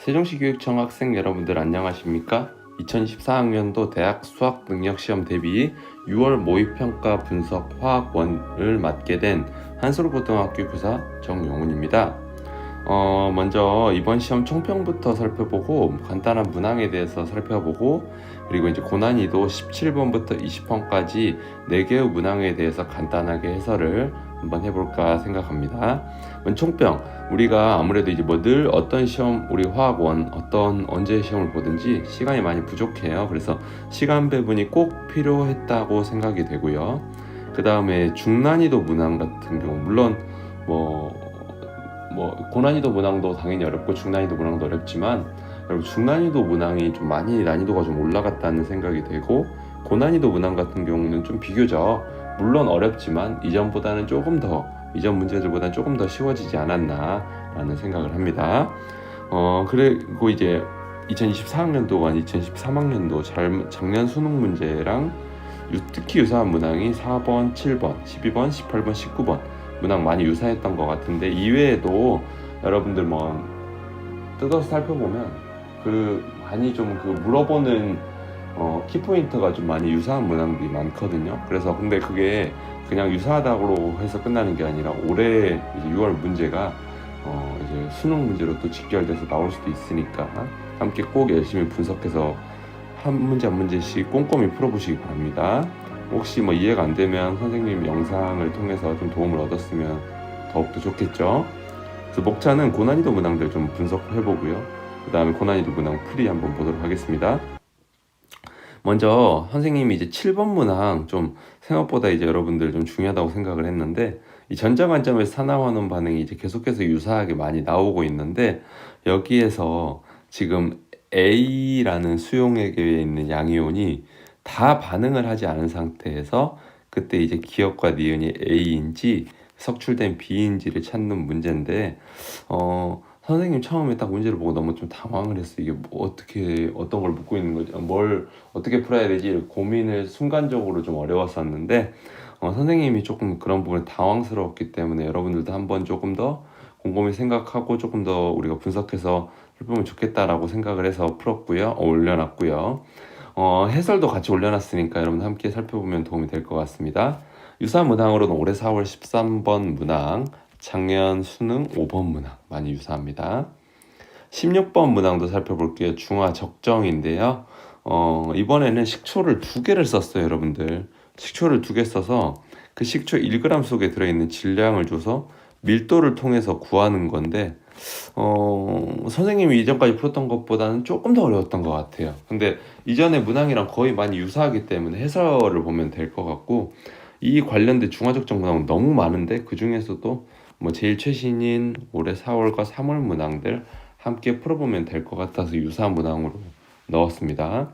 세종시교육청 학생 여러분들 안녕하십니까? 2014학년도 대학 수학능력시험 대비 6월 모의평가 분석 화학원을 맡게 된 한솔고등학교 교사 정용훈입니다. 먼저 이번 시험 총평부터 살펴보고 간단한 문항에 대해서 살펴보고 그리고 이제 고난이도 17번부터 20번까지 4개의 문항에 대해서 간단하게 해설을 한번 해볼까 생각합니다. 총평, 우리가 아무래도 이제 뭐 늘 어떤 시험, 우리 화학원 언제 시험을 보든지 시간이 많이 부족해요. 그래서 시간 배분이 꼭 필요했다고 생각이 되고요. 그 다음에 중난이도 문항 같은 경우 물론 고난이도 문항도 당연히 어렵고 중난이도 문항도 어렵지만 여러분 중난이도 문항이 좀 많이 난이도가 좀 올라갔다는 생각이 되고 고난이도 문항 같은 경우는 좀 비교적 물론 어렵지만 이전 문제들보다는 조금 더 쉬워지지 않았나 라는 생각을 합니다. 그리고 이제 2024학년도와 2013학년도 작년 수능 문제랑 특히 유사한 문항이 4번, 7번, 12번, 18번, 19번 문항 많이 유사했던 것 같은데 이외에도 여러분들 뜯어서 살펴보면 많이 좀 물어보는 키포인트가 좀 많이 유사한 문항들이 많거든요. 그래서 근데 그게 그냥 유사하다고 해서 끝나는 게 아니라 올해 이제 6월 문제가 이제 수능 문제로 또 직결돼서 나올 수도 있으니까 함께 꼭 열심히 분석해서 한 문제 한 문제씩 꼼꼼히 풀어보시기 바랍니다. 혹시 이해가 안 되면 선생님 영상을 통해서 좀 도움을 얻었으면 더욱더 좋겠죠. 그래서 목차는 고난이도 문항들 좀 분석을 해보고요. 그 다음에 고난이도 문항 풀이 한번 보도록 하겠습니다. 먼저 선생님이 이제 7번 문항 좀 생각보다 이제 여러분들 좀 중요하다고 생각을 했는데 이 전자관점에서 산화환원 반응이 이제 계속해서 유사하게 많이 나오고 있는데 여기에서 지금 A라는 수용액에 있는 양이온이 다 반응을 하지 않은 상태에서 그때 이제 기억과 니은이 A인지 석출된 B인지를 찾는 문제인데 선생님 처음에 딱 문제를 보고 너무 좀 당황을 했어요. 이게 어떤 걸 묻고 있는 거지? 뭘 어떻게 풀어야 되지? 고민을 순간적으로 좀 어려웠었는데 선생님이 조금 그런 부분에 당황스러웠기 때문에 여러분들도 한번 조금 더 곰곰이 생각하고 조금 더 우리가 분석해서 해보면 좋겠다라고 생각을 해서 풀었고요. 올려놨고요. 해설도 같이 올려놨으니까 여러분 함께 살펴보면 도움이 될 것 같습니다. 유사한 문항으로는 올해 4월 13번 문항, 작년 수능 5번 문항 많이 유사합니다. 16번 문항도 살펴볼게요. 중화 적정인데요. 이번에는 식초를 2개를 썼어요, 여러분들. 식초를 2개 써서 그 식초 1g 속에 들어있는 질량을 줘서 밀도를 통해서 구하는 건데 선생님이 이전까지 풀었던 것보다는 조금 더 어려웠던 것 같아요. 근데 이전의 문항이랑 거의 많이 유사하기 때문에 해설을 보면 될 것 같고 이 관련된 중화적정 문항은 너무 많은데 그 중에서도 제일 최신인 올해 4월과 3월 문항들 함께 풀어보면 될 것 같아서 유사한 문항으로 넣었습니다.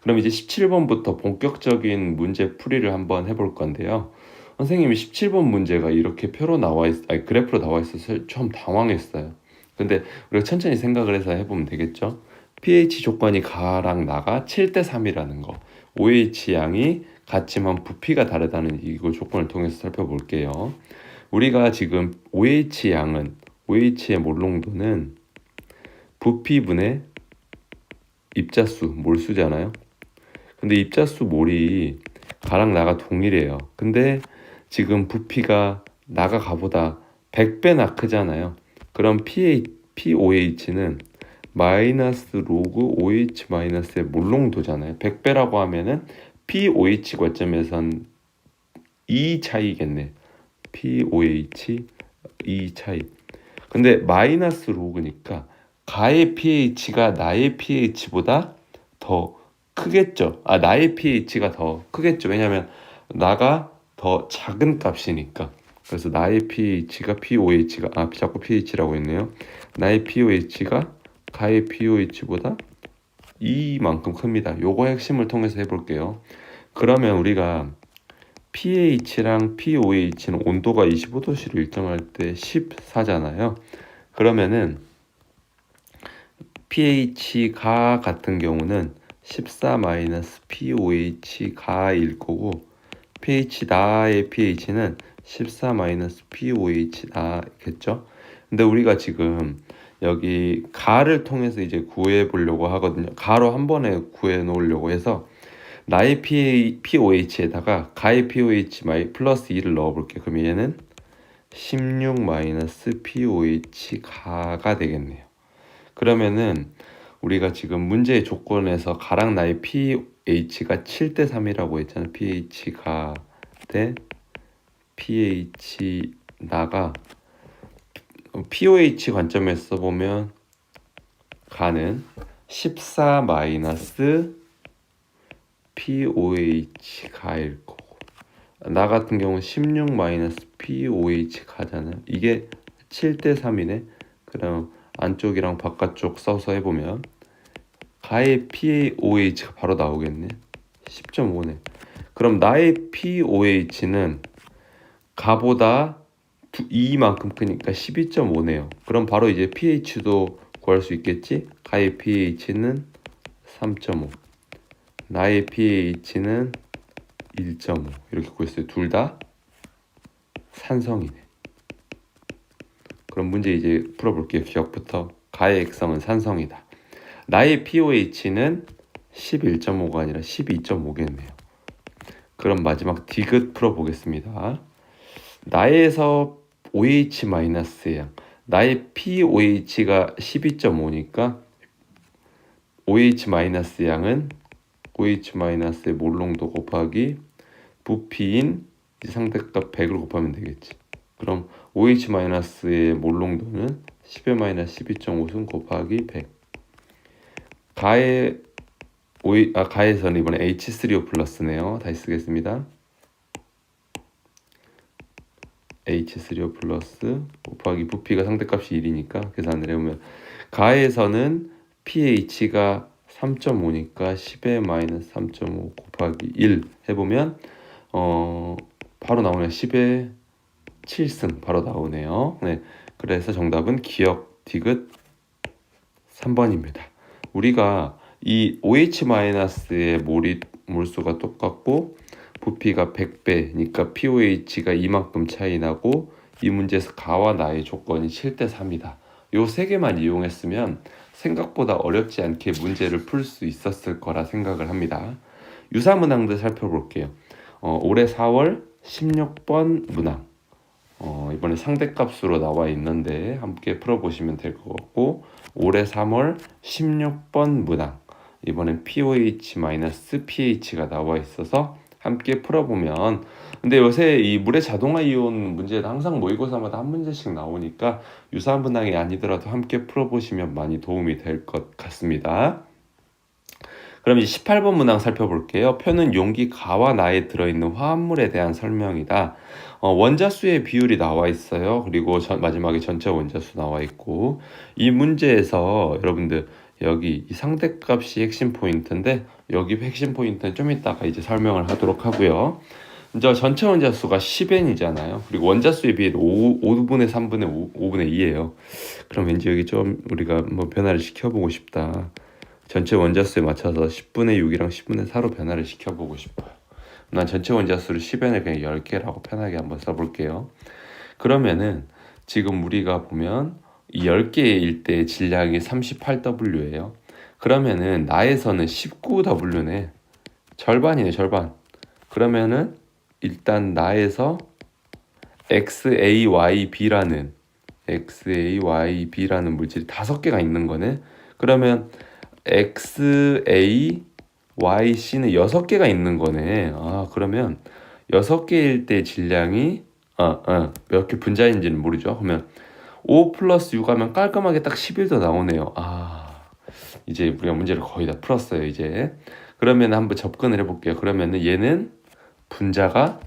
그럼 이제 17번부터 본격적인 문제 풀이를 한번 해볼 건데요. 선생님이 17번 문제가 이렇게 그래프로 나와 있어서 좀 당황했어요. 근데 우리가 천천히 생각을 해서 해보면 되겠죠. pH 조건이 가랑 나가 7대3이라는 거, OH 양이 같지만 부피가 다르다는 이거 조건을 통해서 살펴볼게요. 우리가 지금 OH의 몰농도는 부피분의 입자수, 몰수잖아요. 근데 입자수 몰이 가랑 나가 동일해요. 근데 지금 부피가 나가 가보다 100배나 크잖아요. 그럼 POH는 마이너스 로그 OH 마이너스의 몰농도잖아요. 100배라고 하면은 POH 관점에선 2 차이겠네. POH 2 차이. 근데 마이너스 로그니까 가의 pH가 나의 pH보다 더 크겠죠. 나의 pH가 더 크겠죠. 왜냐면 나가 더 작은 값이니까. 그래서 나의 pH가 POH가 자꾸 pH라고 했네요. 나의 pOH가 가의 pOH보다 이만큼 큽니다. 요거 핵심을 통해서 해볼게요. 그러면 우리가 pH랑 pOH는 온도가 25도씨로 일정할 때 14잖아요. 그러면은 pH 가 같은 경우는 14-pOH 가일 거고 pH 나의 pH는 14-pOH 나겠죠. 근데 우리가 지금 여기 가를 통해서 이제 구해 보려고 하거든요. 가로 한 번에 구해 놓으려고 해서 나의 POH에다가 가의 POH 플러스 2를 넣어 볼게요. 그럼 얘는 16 마이너스 POH 가가 되겠네요. 그러면은 우리가 지금 문제의 조건에서 가랑 나의 pH가 7대 3이라고 했잖아요. pH가 대 pH 나가 pOH 관점에서 보면 가는 14 마이너스 pOH 가일 거고, 나 같은 경우는 16 마이너스 pOH 가잖아요. 이게 7대 3이네. 그럼 안쪽이랑 바깥쪽 써서 해보면 가의 pOH가 바로 나오겠네. 10.5네. 그럼 나의 pOH는 가보다 2만큼 크니까 12.5네요. 그럼 바로 이제 pH도 구할 수 있겠지? 가의 pH는 3.5, 나의 pH는 1.5 이렇게 구했어요. 둘 다 산성이네. 그럼 문제 이제 풀어볼게요. 기억부터. 가의 액성은 산성이다. 나의 pOH는 11.5가 아니라 12.5겠네요. 그럼 마지막 디귿 풀어보겠습니다. 나에서 OH-양, 나의 pOH가 12.5니까 OH-양은 OH-의 몰농도 곱하기 부피인 상대값 100을 곱하면 되겠지. 그럼 OH-의 몰농도는 10의 마이너스 12.5승 곱하기 100. 가에서는 이번에 H3O 플러스네요. 다시 쓰겠습니다. H3O 플러스 곱하기 부피가 상대값이 1이니까 계산을 해보면 가에서는 pH가 3.5니까 10의 마이너스 3.5 곱하기 1 해보면 바로 나오네요. 10의 7승 바로 나오네요. 네, 그래서 정답은 기억 디귿 3번입니다. 우리가 이 OH-의 몰수가 똑같고 부피가 100배니까 pOH가 이만큼 차이 나고 이 문제에서 가와 나의 조건이 7대 3이다. 요 세 개만 이용했으면 생각보다 어렵지 않게 문제를 풀 수 있었을 거라 생각을 합니다. 유사 문항들 살펴볼게요. 올해 4월 16번 문항. 이번에 상대값으로 나와 있는데 함께 풀어보시면 될 것 같고, 올해 3월 16번 문항. 이번엔 pOH-pH가 나와 있어서 함께 풀어보면, 근데 요새 이 물의 자동화 이온 문제는 항상 모의고사마다 한 문제씩 나오니까 유사한 문항이 아니더라도 함께 풀어보시면 많이 도움이 될 것 같습니다. 그럼 이제 18번 문항 살펴볼게요. 표는 용기 가와 나에 들어있는 화합물에 대한 설명이다. 원자수의 비율이 나와 있어요. 그리고 마지막에 전체 원자수 나와 있고, 이 문제에서 여러분들 여기 이 상대값이 핵심 포인트인데, 여기 핵심 포인트는 좀 이따가 이제 설명을 하도록 하고요. 이제 전체 원자수가 10N이잖아요. 그리고 원자수의 비율이 5분의 3분의 5분의 2예요. 그럼 왠지 여기 좀 우리가 뭐 변화를 시켜보고 싶다. 전체 원자수에 맞춰서 10분의 6이랑 10분의 4로 변화를 시켜보고 싶어요. 난 전체 원자수를 10N을 그냥 10개라고 편하게 한번 써볼게요. 그러면은 지금 우리가 보면 이 10개일 때 질량이 38W예요. 그러면은 나에서는 19W네. 절반이네, 절반. 그러면은 일단 나에서 XAYB라는 물질이 5개가 있는 거네. 그러면 XAYC는 6개가 있는 거네. 그러면 6개일 때 질량이 몇 개 분자인지는 모르죠. 그러면 5 플러스 6 하면 깔끔하게 딱 11도 나오네요. 이제 우리가 문제를 거의 다 풀었어요. 이제 그러면 한번 접근을 해볼게요. 그러면은 얘는 분자가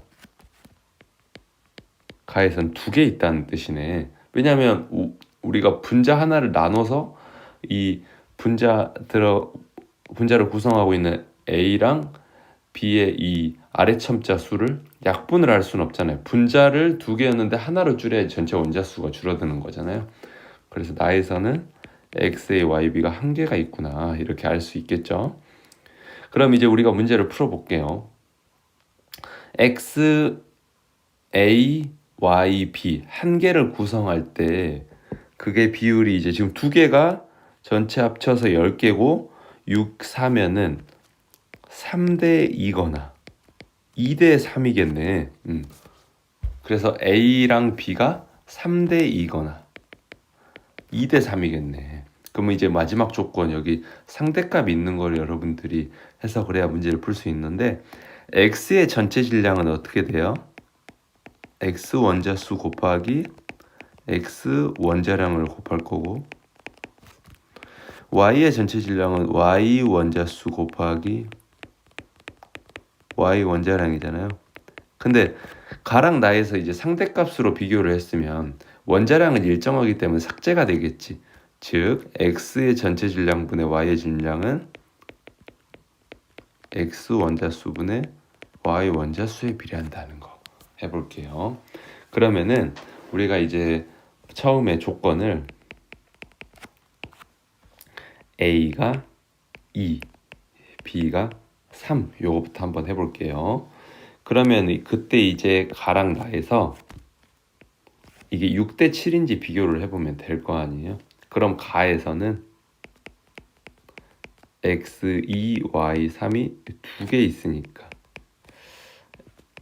가에선 2개 있다는 뜻이네. 왜냐하면 우리가 분자 하나를 나눠서 이 분자를 구성하고 있는 A랑 B의 이 아래 첨자 수를 약분을 할 수는 없잖아요. 분자를 2개였는데 하나로 줄여야 전체 원자수가 줄어드는 거잖아요. 그래서 나에서는 XA, YB가 1개가 있구나, 이렇게 알 수 있겠죠. 그럼 이제 우리가 문제를 풀어볼게요. XA, YB 1개를 구성할 때 그게 비율이 이제 지금 두 개가 전체 합쳐서 10개고 6, 4면은 3대 2거나 2대 3이겠네. 그래서 A랑 B가 3대 2거나 2대 3이겠네. 그러면 이제 마지막 조건 여기 상대값 있는 걸 여러분들이 해석을 해야 문제를 풀 수 있는데 X의 전체 질량은 어떻게 돼요? X 원자수 곱하기 X 원자량을 곱할 거고 Y의 전체 질량은 Y 원자수 곱하기 Y 원자량이잖아요. 근데 가랑 나에서 이제 상대값으로 비교를 했으면 원자량은 일정하기 때문에 삭제가 되겠지. 즉 X의 전체 질량분의 Y의 질량은 X 원자수분의 Y 원자수에 비례한다는 거 해볼게요. 그러면은 우리가 이제 처음에 조건을 A가 2, B가 3 요거부터 한번 해볼게요. 그러면 그때 이제 가랑 나에서 이게 6대 7인지 비교를 해보면 될 거 아니에요. 그럼 가에서는 x2, y3이 두 개 있으니까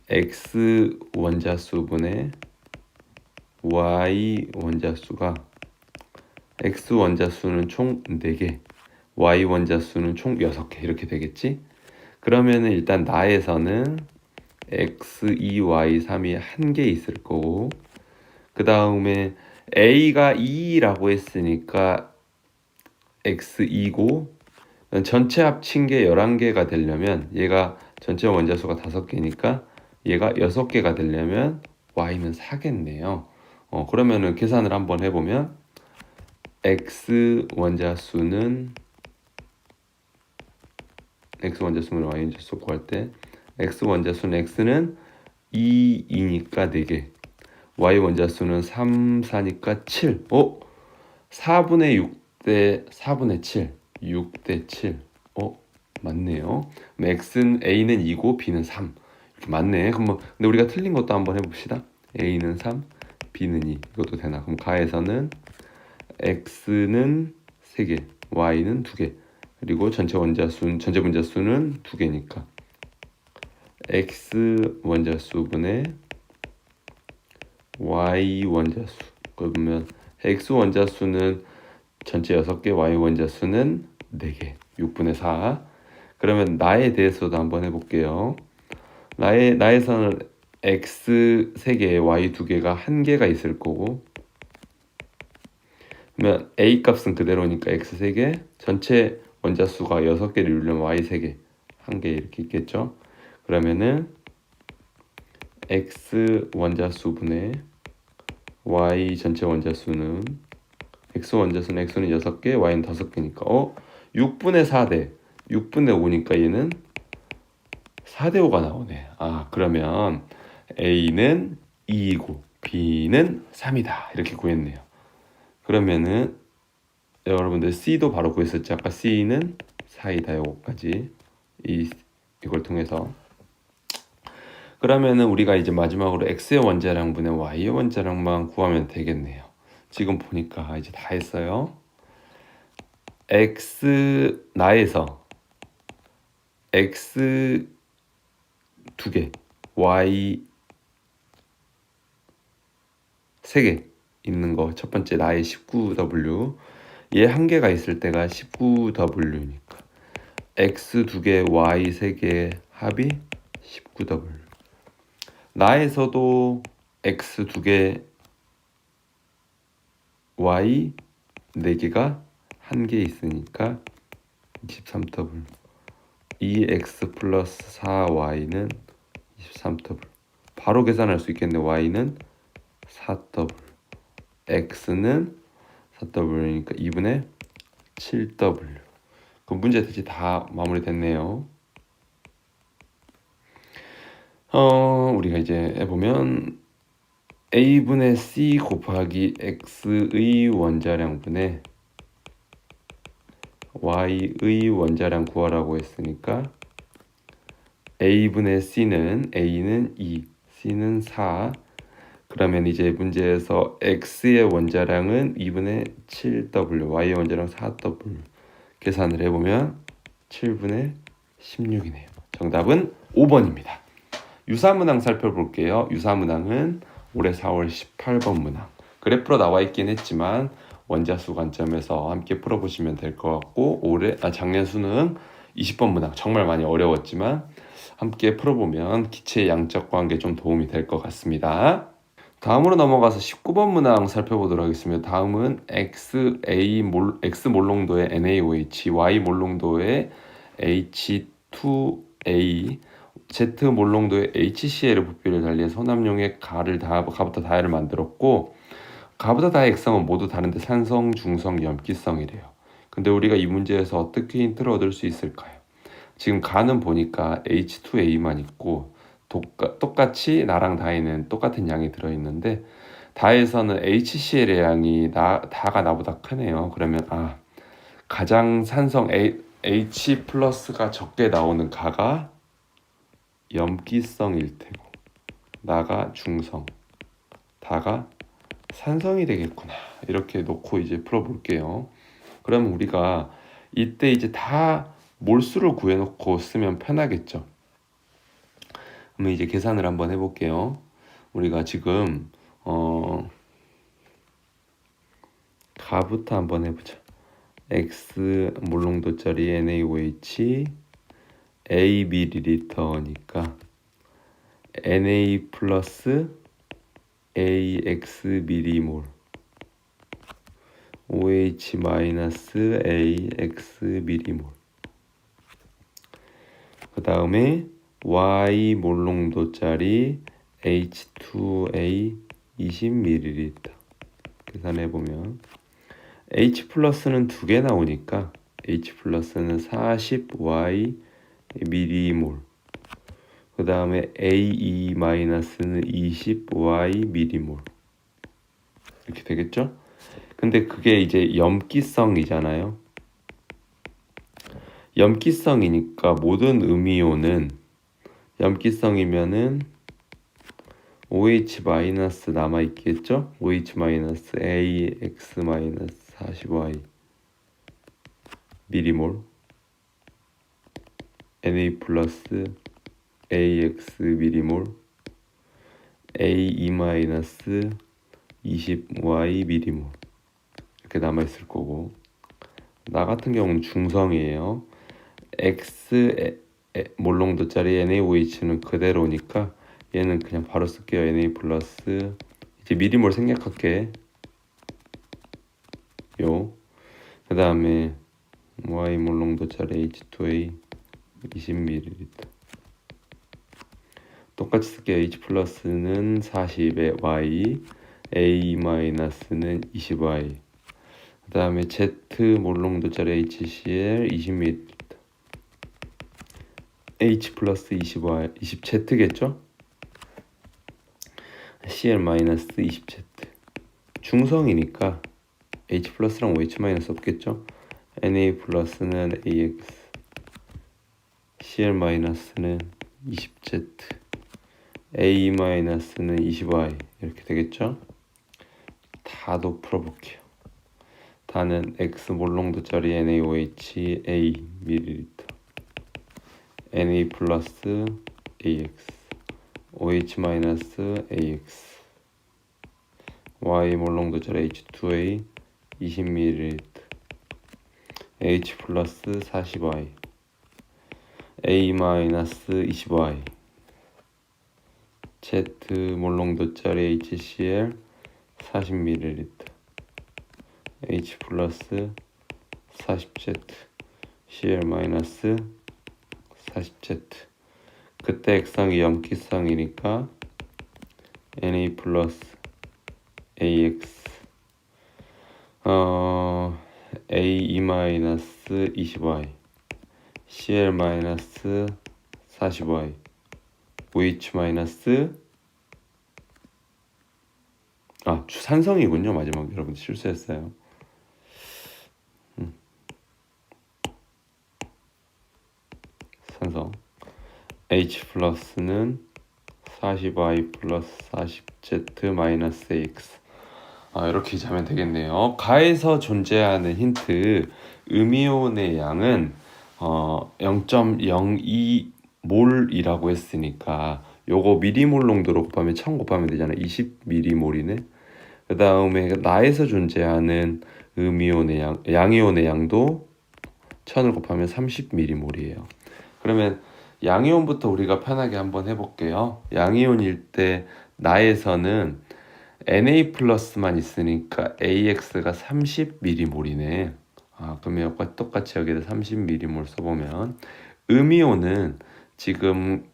x 원자수분의 y 원자수가 x 원자수는 총 4개, y 원자수는 총 6개 이렇게 되겠지? 그러면은 일단 나에서는 x2, y3이 한 개 있을 거고 그 다음에 a가 2라고 했으니까 x2고 전체 합친 게 11개가 되려면 얘가 전체 원자수가 5개니까 얘가 6개가 되려면 y는 4겠네요. 그러면은 계산을 한번 해보면 x 원자수는 y 원자수 구할 때 x 원자수는 x는 2이니까 4개 y 원자수는 3, 4니까 7 4분의 6대 4분의 7 6대 7 맞네요. 그럼 A는 2고 B는 3 이렇게 맞네. 그럼 근데 우리가 틀린 것도 한번 해봅시다. A는 3 B는 2 이것도 되나? 그럼 가에서는 X는 3개 Y는 2개 그리고 전체 원자수는 2개니까 X 원자수분의 Y 원자수 그러면 X 원자수는 전체 6개 Y 원자수는 4개 6분의 4 그러면 나에 대해서도 한번 해볼게요. 나에서는 X 3개 Y 2개가 1개가 있을 거고 그러면 A 값은 그대로니까 X 3개 전체 원자수가 6개를 이루려면 Y 3개 1개 이렇게 있겠죠. 그러면은 X 원자수분의 Y 전체 원자수는 X 원자수는 X는 6개 Y는 5개니까 6분의 4대 6분의 5니까 얘는 4대 5가 나오네. 그러면 A는 2이고 B는 3이다 이렇게 구했네요. 그러면은 여러분들 C도 바로 구했었죠. 아까 C는 4이다 요거까지 이걸 통해서 그러면은 우리가 이제 마지막으로 X의 원자량분의 Y의 원자량만 구하면 되겠네요. 지금 보니까 이제 다 했어요. X 나에서 X 2개 Y 3개 있는 거 첫 번째 나의 19W 얘 1개가 있을 때가 19W니까 X 2개 Y 3개 합이 19W 나에서도 X 2개 Y 4개가 1개 있으니까 23W 2X 플러스 4Y는 23W 바로 계산할 수 있겠네. Y는 4W X는 4W니까 2분의 7W 그 문제 대체 다 마무리됐네요. 우리가 이제 해보면 A분의 C 곱하기 X의 원자량분의 Y의 원자량 구하라고 했으니까 A분의 C는 A는 2, C는 4 그러면 이제 문제에서 x의 원자량은 2분의 7w, y의 원자량 4w 계산을 해보면 7분의 16이네요. 정답은 5번입니다. 유사문항 살펴볼게요. 유사문항은 올해 4월 18번 문항. 그래프로 나와 있긴 했지만 원자수 관점에서 함께 풀어보시면 될 것 같고, 작년 수능 20번 문항 정말 많이 어려웠지만 함께 풀어보면 기체의 양적 관계 좀 도움이 될 것 같습니다. 다음으로 넘어가서 19번 문항 살펴보도록 하겠습니다. 다음은 X 몰롱도의 NaOH, Y 몰롱도의 H2A, Z 몰롱도의 HCl의 부피를 달리해서 혼합용의 가부터 다해를 만들었고, 가부터 다의 액성은 모두 다른데 산성, 중성, 염기성이래요. 근데 우리가 이 문제에서 어떻게 힌트를 얻을 수 있을까요? 지금 가는 보니까 H2A만 있고 똑같이 나랑 다이는 똑같은 양이 들어있는데, 다에서는 HCl의 양이 다가 나보다 크네요. 그러면 가장 산성 H 플러스가 적게 나오는 가가 염기성일 테고, 나가 중성, 다가 산성이 되겠구나. 이렇게 놓고 이제 풀어볼게요. 그러면 우리가 이때 이제 다 몰수를 구해놓고 쓰면 편하겠죠. 그러면 이제 계산을 한번 해볼게요. 우리가 지금 가부터 한번 해보자. X 몰롱도짜리 NaOH A ml니까 Na 플러스 AX 미리몰 OH 마이너스 AX 미리몰. 그 다음에 Y 몰롱도짜리 H2A 20ml 계산해보면 H 플러스는 2개 나오니까 H 플러스는 40Y 미리몰, 그 다음에 AE 마이너스는 20Y 미리몰 이렇게 되겠죠? 근데 그게 이제 염기성이잖아요. 염기성이니까 모든 음이온은 염기성이면은 OH 마이너스 남아 있겠죠? OH 마이너스 AX 마이너스 40Y 미리몰, Na 플러스 AX 미리몰, AE 마이너스 20Y 미리몰 이렇게 남아 있을 거고, 나 같은 경우는 중성이에요. X 몰롱도짜리 NaOH는 그대로니까 얘는 그냥 바로 쓸게요. Na 플러스 이제 미리몰 생략할게. 그 다음에 Y 몰롱도짜리 H2A 20ml 똑같이 쓸게요. H 플러스는 40에 Y, A 마이너스는 20Y. 그 다음에 Z 몰롱도짜리 HCl 20ml H 플러스 20Y 20Z겠죠? Cl 마이너스 20Z. 중성이니까 H 플러스랑 OH 마이너스 없겠죠? Na 플러스는 AX, Cl 마이너스는 20Z, A 마이너스는 20Y 이렇게 되겠죠? 다도 풀어볼게요. 다는 X 몰롱도짜리 NaOH A ml, Na 플러스 AX, OH 마이너스 AX, Y 몰롱도짜리 H2A 20ml, H 플러스 40Y, A 마이너스 20Y, Z 몰롱도짜리 HCl 40ml, H 플러스 40Z, Cl 마이너스 40Z. 그때 액상이 염기성이니까 Na 플러스 AX A 마이너스 20Y, Cl 마이너스 40Y, OH 마이너스 산성이군요. 마지막 여러분 실수했어요. 산성 H 플러스는 40y 플러스 40z 마이너스 ax. 이렇게 하면 되겠네요. 가에서 존재하는 힌트, 음이온의 양은 0.02 몰이라고 했으니까 요거 미리몰 농도로 곱하면 1000 곱하면 되잖아. 20 미리몰이네. 그 다음에 나에서 존재하는 음이온의 양이온의 양도 1000을 곱하면 30 미리몰이에요. 그러면 양이온부터 우리가 편하게 한번 해볼게요. 양이온일 때 나에서는 Na 플러스만 있으니까 AX가 30 미리몰이네. 그러면 똑같이 여기다 30 미리몰 써보면, 음이온은 지금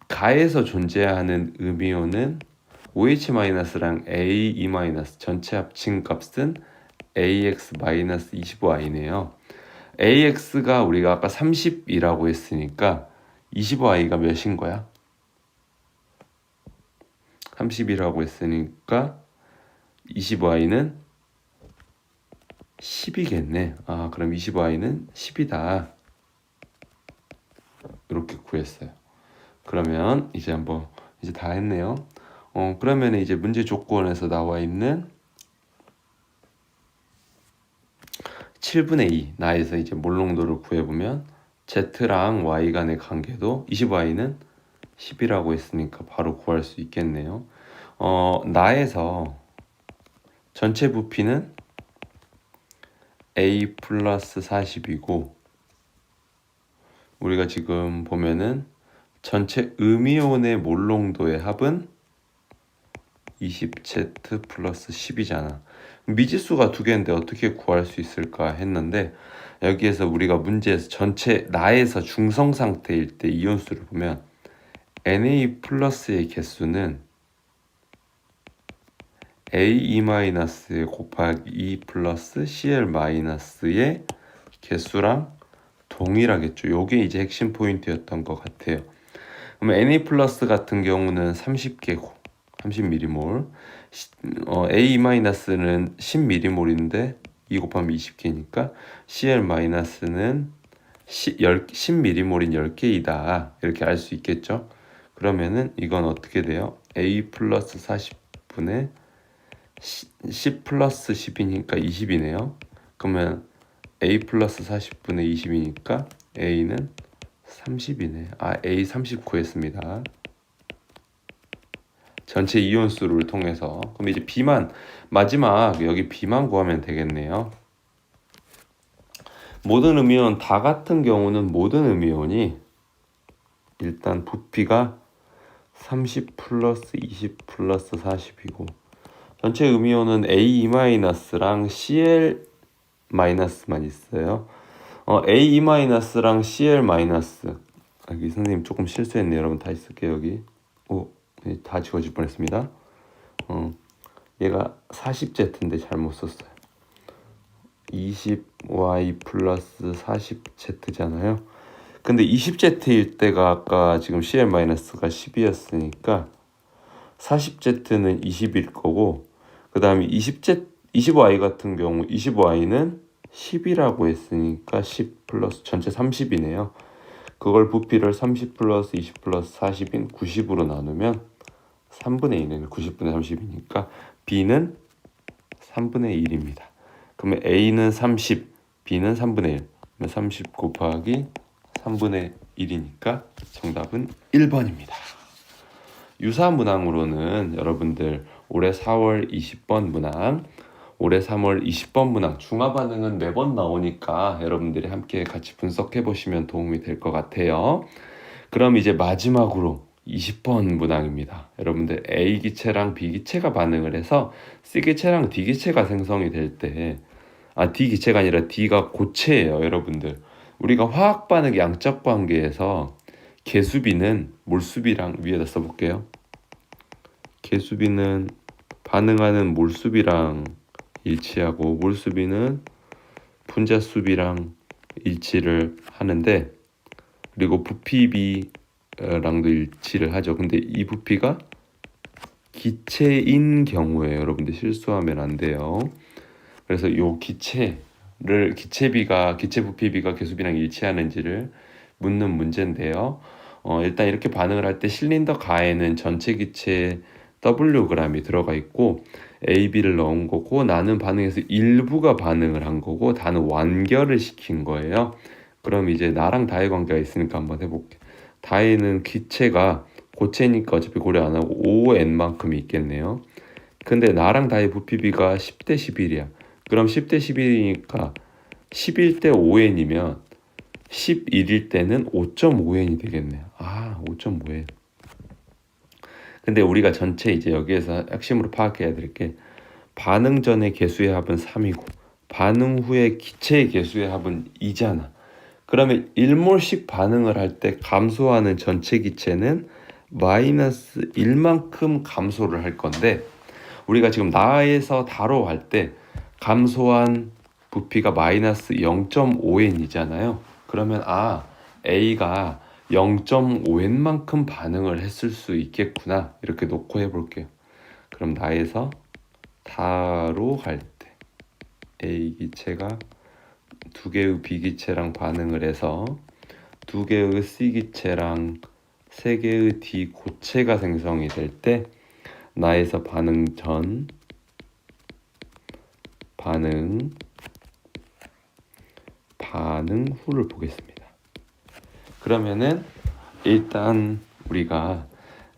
가에서 존재하는 음이온은 OH-랑 AE- 전체 합친 값은 AX-25I네요. AX가 우리가 아까 30이라고 했으니까 25I가 몇인 거야? 30이라고 했으니까 25I는 10이겠네. 그럼 25I는 10이다. 이렇게 구했어요. 그러면 이제 다 했네요. 그러면 이제 문제 조건에서 나와 있는 7분의 2 나에서 이제 몰농도를 구해보면 Z랑 Y 간의 관계도 25I는 10이라고 했으니까 바로 구할 수 있겠네요. 나에서 전체 부피는 A 플러스 40이고, 우리가 지금 보면은 전체 음이온의 몰농도의 합은 20Z 플러스 10이잖아. 미지수가 두 개인데 어떻게 구할 수 있을까 했는데, 여기에서 우리가 문제에서 전체 나에서 중성 상태일 때 이온수를 보면 Na 플러스의 개수는 A- 곱하기 E 플러스 Cl 마이너스의 개수랑 동일하겠죠. 요게 이제 핵심 포인트였던 것 같아요. 그러면 Na 플러스 같은 경우는 30개고 30m몰, A-는 10m몰인데 2 곱하면 20개니까 Cl-는 10m몰인 10개이다. 이렇게 알 수 있겠죠. 그러면은 이건 어떻게 돼요? A 플러스 40분의 10 플러스 10이니까 20이네요. 그러면 A 플러스 40분의 20이니까 A는 30이네. A 30 구했습니다. 전체 이온수를 통해서. 그럼 이제 B만, 마지막 여기 B만 구하면 되겠네요. 모든 음이온 다 같은 경우는 모든 음이온이 일단 부피가 30 플러스 20 플러스 40이고, 전체 음이온은 A-랑 Cl- 만 있어요. A-랑 Cl-, 여기 선생님 조금 실수했네요. 여러분 다시 쓸게요. 여기 다 지워질 뻔했습니다. 얘가 40Z인데 잘못 썼어요. 20Y 플러스 40Z잖아요. 근데 20Z일 때가 아까 지금 Cl-가 10이었으니까 40Z는 20일 거고, 그 다음에 25Y 같은 경우 25Y는 10이라고 했으니까 10 플러스 전체 30이네요. 그걸 부피를 30 플러스 20 플러스 40인 90으로 나누면 3분의 1은 90분의 30이니까 B는 3분의 1입니다. 그러면 A는 30, B는 3분의 1. 그러면 30 곱하기 3분의 1이니까 정답은 1번입니다. 유사 문항으로는 여러분들 올해 4월 20번 문항, 올해 3월 20번 문항, 중화 반응은 매번 나오니까 여러분들이 함께 같이 분석해 보시면 도움이 될 것 같아요. 그럼 이제 마지막으로 20번 문항입니다. 여러분들 A 기체랑 B 기체가 반응을 해서 C 기체랑 D 기체가 생성이 될 때, D 기체가 아니라 D가 고체예요, 여러분들. 우리가 화학 반응 양적 관계에서 개수비는 몰수비랑, 위에다 써볼게요. 개수비는 반응하는 몰수비랑 일치하고 몰수비는 분자수비랑 일치를 하는데, 그리고 부피비랑도 일치를 하죠. 근데 이 부피가 기체인 경우에 여러분들 실수하면 안 돼요. 그래서 요 기체 부피비가 개수비랑 일치하는지를 묻는 문제인데요. 일단 이렇게 반응을 할 때 실린더 가에는 전체 기체 Wg이 들어가 있고 AB를 넣은 거고 나는 반응에서 일부가 반응을 한 거고 다는 완결을 시킨 거예요. 그럼 이제 나랑 다의 관계가 있으니까 한번 해볼게. 다에는 기체가 고체니까 어차피 고려 안 하고 5n만큼이 있겠네요. 근데 나랑 다의 부피비가 10대 11이야. 그럼 10대 11이니까 11대 5n이면 11일 때는 5.5n이 되겠네요. 5.5n. 근데 우리가 전체 이제 여기에서 핵심으로 파악해야 될 게 반응 전의 개수의 합은 3이고 반응 후의 기체의 개수의 합은 2잖아. 그러면 1몰씩 반응을 할 때 감소하는 전체 기체는 마이너스 1만큼 감소를 할 건데 우리가 지금 나에서 다로 할 때 감소한 부피가 마이너스 0.5n이잖아요. 그러면 A가 0.5n만큼 반응을 했을 수 있겠구나 이렇게 놓고 해볼게요. 그럼 나에서 다로 갈 때 A 기체가 두 개의 B 기체랑 반응을 해서 두 개의 C 기체랑 세 개의 D 고체가 생성이 될 때 나에서 반응 전, 반응 후를 보겠습니다. 그러면은 일단 우리가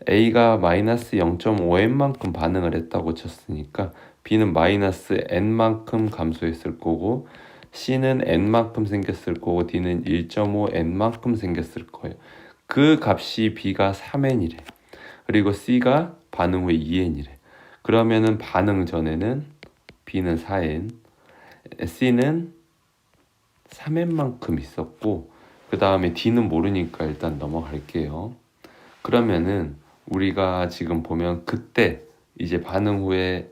A가 마이너스 0.5n만큼 반응을 했다고 쳤으니까 B는 마이너스 n만큼 감소했을 거고 C는 n만큼 생겼을 거고 D는 1.5n만큼 생겼을 거예요. 그 값이 B가 3n이래. 그리고 C가 반응 후에 2n이래. 그러면은 반응 전에는 B는 4n, C는 3n만큼 있었고 그 다음에 D는 모르니까 일단 넘어갈게요. 그러면은 우리가 지금 보면 그때 이제 반응 후에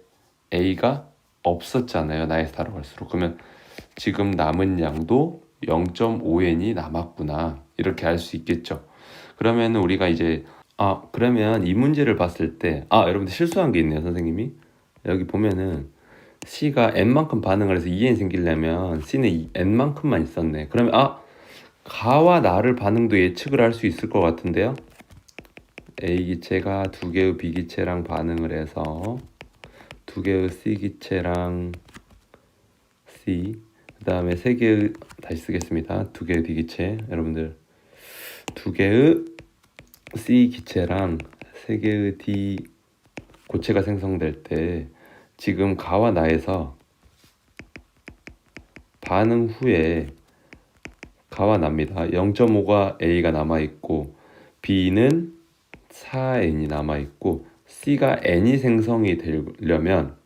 A가 없었잖아요. 나에서 다로 갈수록. 그러면 지금 남은 양도 0.5n이 남았구나. 이렇게 알 수 있겠죠. 그러면 우리가 이제 그러면 이 문제를 봤을 때 여러분들 실수한 게 있네요, 선생님이. 여기 보면은 C가 n만큼 반응을 해서 2n 생기려면 C는 n만큼만 있었네. 그러면 가와 나를 반응도 예측을 할 수 있을 것 같은데요. A 기체가 두 개의 B 기체랑 반응을 해서 두 개의 C 기체랑 C, 그 다음에 세 개의, 다시 쓰겠습니다. 두 개의 D 기체, 여러분들 두 개의 C 기체랑 세 개의 D 고체가 생성될 때 지금 가와 나에서 반응 후에 가와 납니다. 0.5가 A가 남아있고 B는 4n이 남아있고 C가 n이 생성이 되려면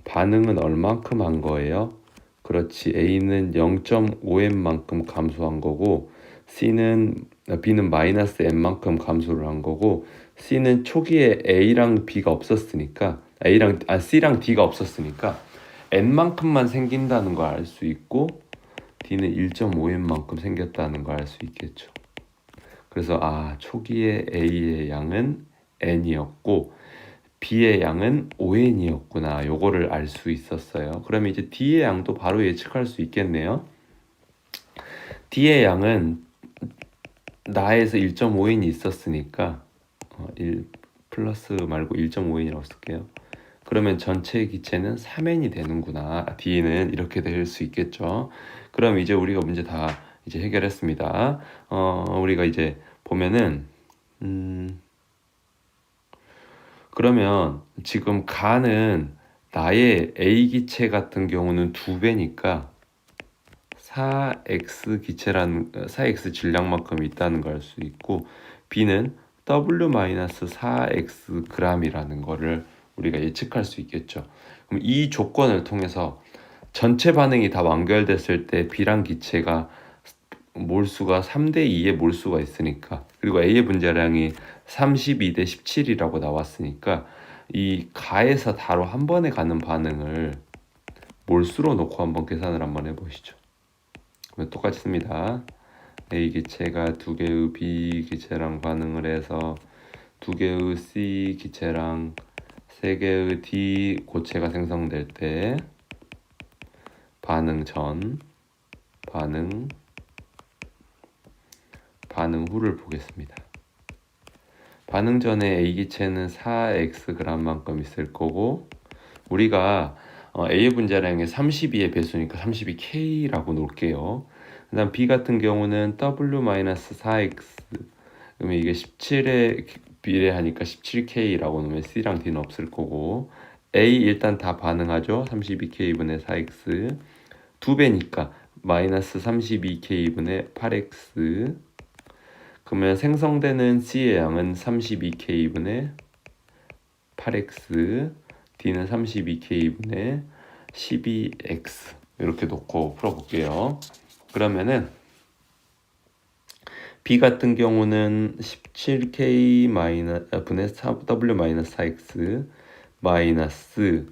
반응은 얼만큼 한 거예요? 그렇지. A는 0.5n만큼 감소한 거고 B는 마이너스 n만큼 감소를 한 거고 C는 초기에 A랑 B가 없었으니까 C랑 D가 없었으니까 n만큼만 생긴다는 걸 알 수 있고 D는 1.5n만큼 생겼다는 걸 알 수 있겠죠. 그래서 초기에 A의 양은 n이었고 B의 양은 5n이었구나. 요거를 알 수 있었어요. 그러면 이제 D의 양도 바로 예측할 수 있겠네요. D의 양은 나에서 1.5n이 있었으니까 1 플러스 말고 1.5n이라고 쓸게요. 그러면 전체 기체는 3n이 되는구나. D는 이렇게 될 수 있겠죠. 그럼 이제 우리가 문제 다 이제 해결했습니다. 우리가 이제 보면은 그러면 지금 가는 나의 A 기체 같은 경우는 2배니까 4x 질량만큼 있다는 걸 알 수 있고 B는 W-4x g이라는 거를 우리가 예측할 수 있겠죠. 그럼 이 조건을 통해서 전체 반응이 다 완결됐을 때 B랑 기체가 몰수가 3대 2의 몰수가 있으니까 그리고 A의 분자량이 32대 17이라고 나왔으니까 이 가에서 다로 한 번에 가는 반응을 몰수로 놓고 한번 계산을 한번 해보시죠. 그러면 똑같이 씁니다. A 기체가 두 개의 B 기체랑 반응을 해서 두 개의 C 기체랑 세 개의 D 고체가 생성될 때 반응 전, 반응 반응 후를 보겠습니다. 반응 전에 A 기체는 4xg만큼 있을 거고, 우리가 A의 분자량이 32의 배수니까 32K라고 놓을게요. 그 다음 B 같은 경우는 W-4X, 그러면 이게 17에 비례하니까 17K라고 놓으면 C랑 D는 없을 거고, A 일단 다 반응하죠. 32K분의 4X 2배니까 마이너스 32K분의 8X, 그러면 생성되는 C의 양은 32K분의 8X, D는 32K분의 12X 이렇게 놓고 풀어볼게요. 그러면은 B 같은 경우는 17K 분의 W-4X 마이너스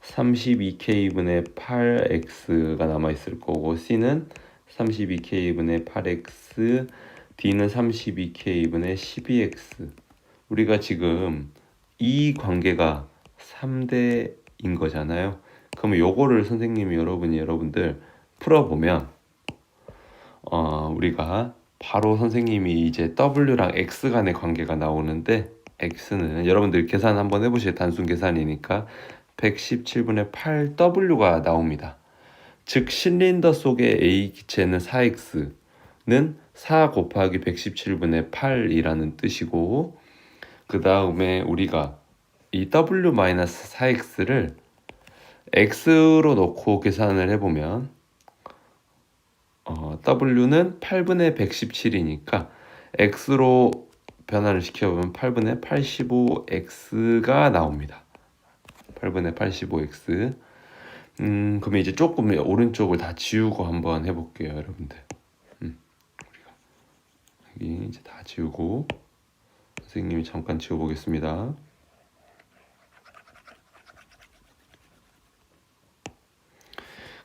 32K분의 8X가 남아있을 거고, C는 32K분의 8X, D는 32K분의 12X. 우리가 지금 이 관계가 3대인 거잖아요. 그러면 요거를 선생님이 여러분들 풀어보면 우리가 바로 선생님이 이제 W랑 X 간의 관계가 나오는데, X는 여러분들 계산 한번 해보시죠. 단순 계산이니까 117분의 8W가 나옵니다. 즉 실린더 속의 A 기체는 4X는 4 곱하기 117분의 8이라는 뜻이고, 그 다음에 우리가 이 W-4X를 X로 놓고 계산을 해보면 W는 8분의 117이니까 X로 변화를 시켜보면 8분의 85X가 나옵니다. 8분의 85X. 그러면 이제 조금 오른쪽을 다 지우고 한번 해볼게요, 여러분들. 우리가 여기 이제 다 지우고 선생님이 잠깐 지워보겠습니다.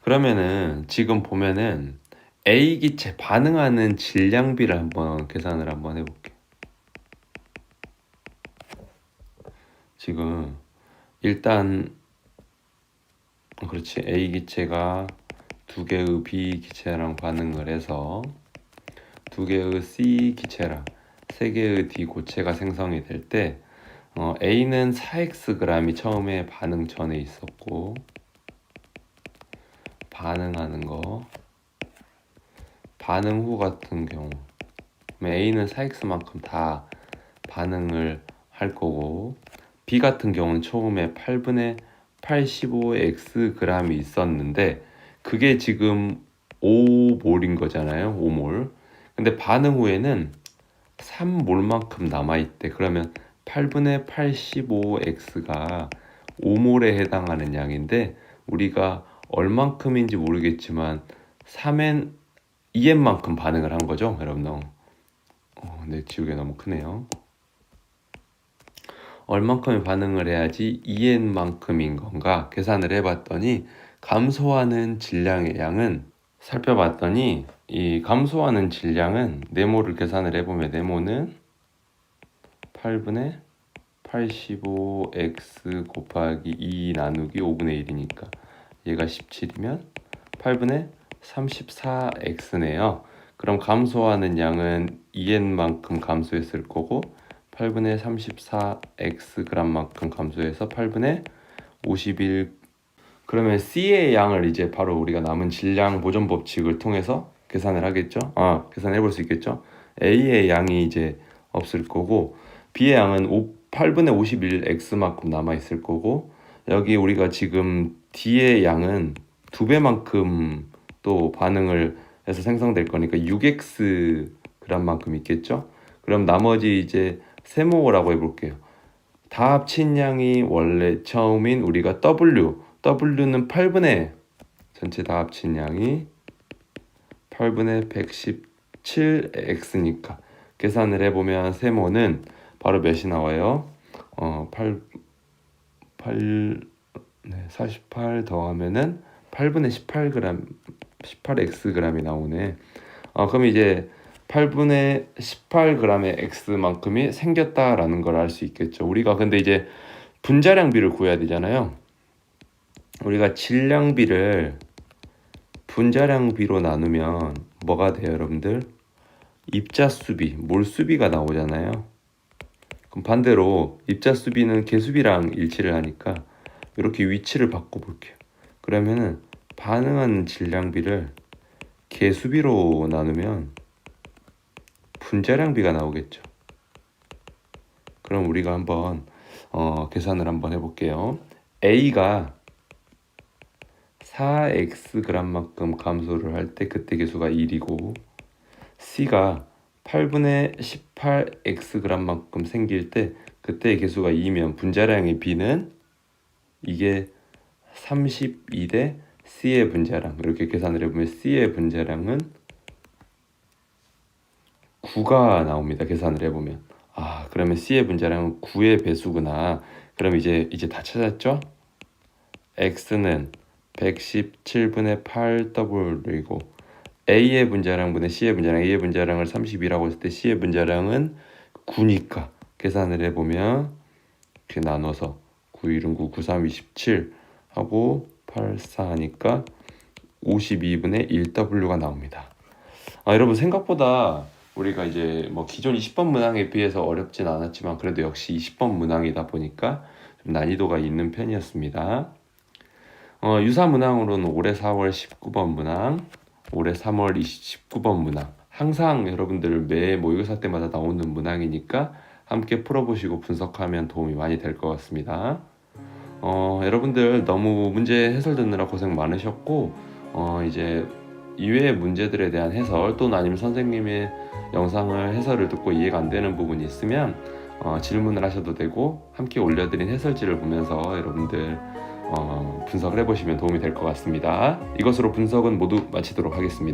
그러면은 지금 보면은 A 기체 반응하는 질량비를 한번 계산을 한번 해볼게요. 지금 일단 그렇지, A 기체가 두 개의 B 기체랑 반응을 해서 두 개의 C 기체랑 세 개의 D 고체가 생성이 될 때 A는 4Xg이 처음에 반응 전에 있었고, 반응하는 거 반응 후 같은 경우 A는 4X만큼 다 반응을 할 거고, B 같은 경우는 처음에 8분의 85Xg이 있었는데 그게 지금 5몰인 거잖아요. 5몰. 근데 반응 후에는 3몰만큼 남아있대. 그러면 8분의 85X가 5몰에 해당하는 양인데 우리가 얼만큼인지 모르겠지만 2N만큼 반응을 한 거죠. 여러분, 네, 지우개 너무 크네요. 얼만큼의 반응을 해야지 2N만큼인 건가 계산을 해봤더니, 감소하는 질량의 양은 살펴봤더니 이 감소하는 질량은 네모를 계산을 해보면 네모는 8분의 85x 곱하기 2 나누기 5분의 1이니까 얘가 17이면 8분의 34x네요. 그럼 감소하는 양은 2n만큼 감소했을 거고 8분의 34xg만큼 감소해서 8분의 51. 그러면 C의 양을 이제 바로 우리가 남은 질량 보존 법칙을 통해서 계산을 하겠죠. 계산해 볼 수 있겠죠. A의 양이 이제 없을 거고 B의 양은 8분의 51x만큼 남아 있을 거고, 여기 우리가 지금 D의 양은 2배만큼 또 반응을 해서 생성될 거니까 6xg만큼 있겠죠. 그럼 나머지 이제 세모라고 해볼게요. 다 합친 양이 원래 처음인 우리가 W는 8분의 전체 다 합친 양이 8분의 117x니까 계산을 해보면 세모는 바로 몇이 나와요? 48 더하면은 8분의 18xg이 나오네. 그럼 이제 8분의 18g의 x만큼이 생겼다라는 걸 알 수 있겠죠. 우리가 근데 이제 분자량비를 구해야 되잖아요. 우리가 질량비를 분자량비로 나누면 뭐가 돼요, 여러분들? 입자 수비, 몰 수비가 나오잖아요. 그럼 반대로 입자 수비는 개 수비랑 일치를 하니까 이렇게 위치를 바꿔볼게요. 그러면은 반응하는 질량비를 개 수비로 나누면 분자량비가 나오겠죠. 그럼 우리가 한번 계산을 한번 해볼게요. A가 4xg만큼 감소를 할 때 그때 계수가 1이고, C가 8분의 18xg만큼 생길 때 그때의 계수가 2면 분자량의 B는 이게 32대 C의 분자량, 이렇게 계산을 해보면 C의 분자량은 9가 나옵니다. 계산을 해보면. 그러면 C의 분자량은 9의 배수구나. 그럼 이제 다 찾았죠? X는 117분의 8W이고 A의 분자량분의 C의 분자량, A의 분자량을 32라고 했을 때 C의 분자량은 9니까 계산을 해보면 이렇게 나눠서 9, 1은 9, 9, 3, 27 하고 8, 4 하니까 52분의 1W가 나옵니다. 여러분 생각보다 우리가 이제 뭐 기존 20번 문항에 비해서 어렵진 않았지만 그래도 역시 20번 문항이다 보니까 좀 난이도가 있는 편이었습니다. 유사 문항으로는 올해 4월 19번 문항, 올해 3월 19번 문항, 항상 여러분들 매 모의고사 때마다 나오는 문항이니까 함께 풀어보시고 분석하면 도움이 많이 될 것 같습니다. 여러분들 너무 문제 해설 듣느라 고생 많으셨고 이제 이외의 문제들에 대한 해설 또는 아니면 선생님의 영상을 해설을 듣고 이해가 안 되는 부분이 있으면 질문을 하셔도 되고 함께 올려드린 해설지를 보면서 여러분들 분석을 해보시면 도움이 될 것 같습니다. 이것으로 분석은 모두 마치도록 하겠습니다.